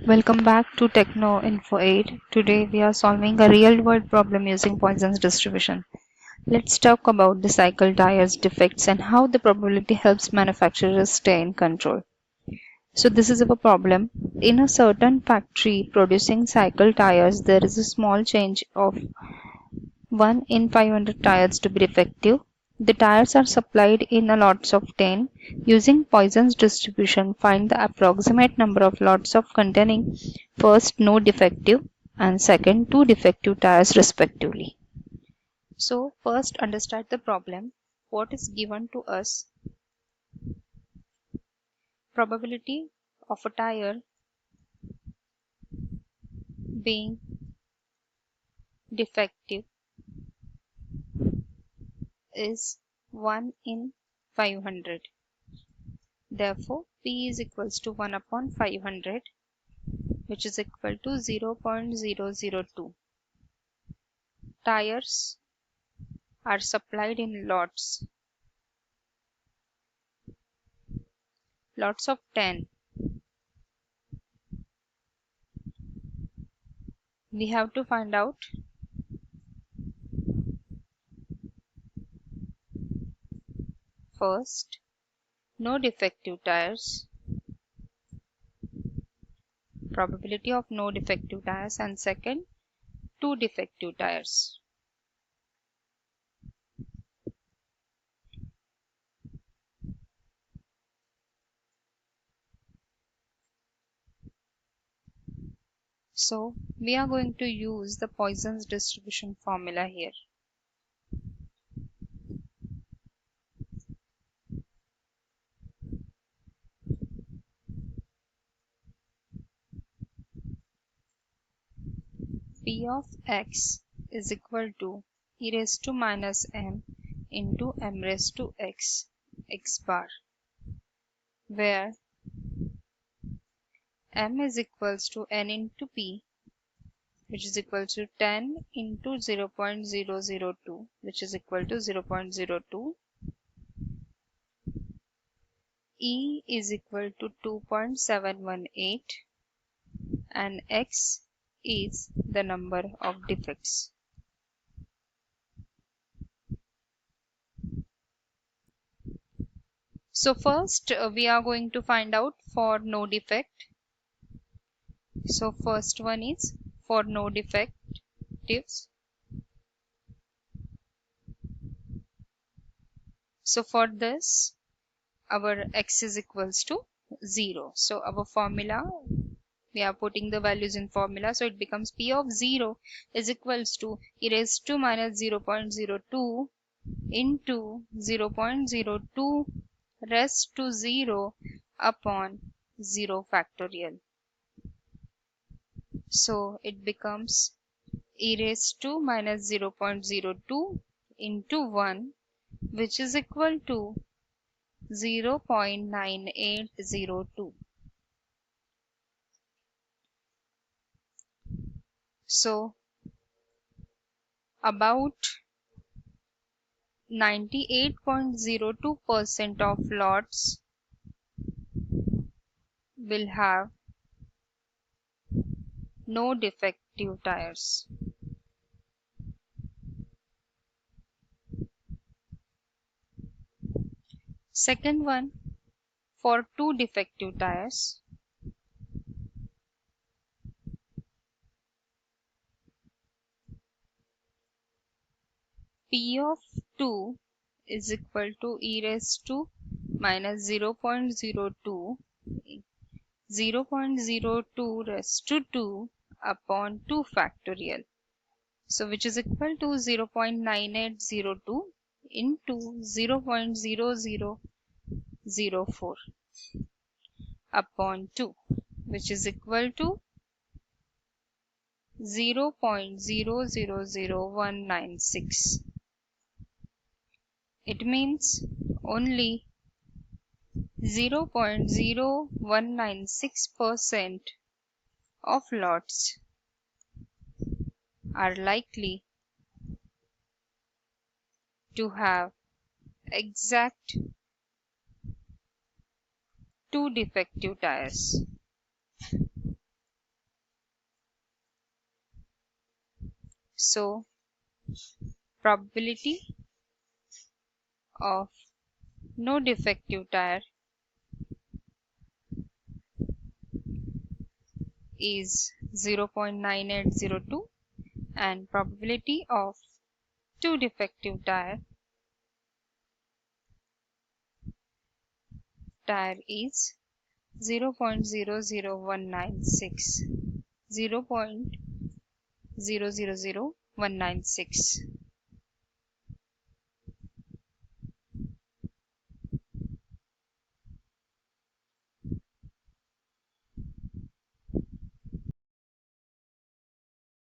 Welcome back to TechnoInfoEd. Today we are solving a real-world problem using Poisson's distribution. Let's talk about the cycle tires, defects, and how the probability helps manufacturers stay in control. So this is our problem. In a certain factory producing cycle tires, there is a small change of 1 in 500 tires to be defective. The tires are supplied in a lots of 10. Using Poisson's distribution, find the approximate number of lots of containing first no defective and second two defective tires respectively. So first understand the problem. What is given to us? Probability of a tire being defective is 1 in 500. Therefore, P is equals to 1 upon 500, which is equal to 0.002. Tires are supplied in lots of 10. We have to find out first no defective tires, probability of no defective tires, and second two defective tires. So we are going to use the Poisson's distribution formula here. P of x is equal to e raised to minus m into m raised to x bar, where m is equals to n into p, which is equal to 10 into 0.002, which is equal to 0.02. E is equal to 2.718 and x is the number of defects. So first we are going to find out for no defect. So first one is for no defectives. So for this our x is equals to 0. So our formula, we are putting the values in formula, so it becomes P of 0 is equals to e raised to minus 0.02 into 0.02 raised to 0 upon 0 factorial. So it becomes e raised to minus 0.02 into 1, which is equal to 0.9802. So about 98.02% of lots will have no defective tires. Second one, for two defective tires, P of 2 is equal to e raised to minus 0.02 raised to 2 upon 2 factorial. So which is equal to 0.9802 into 0.0004 upon 2, which is equal to 0.000196. It means only 0.0196% of lots are likely to have exact two defective tires. So probability of no defective tire is 0.9802 and probability of two defective tire is 0.00196. 0.000196.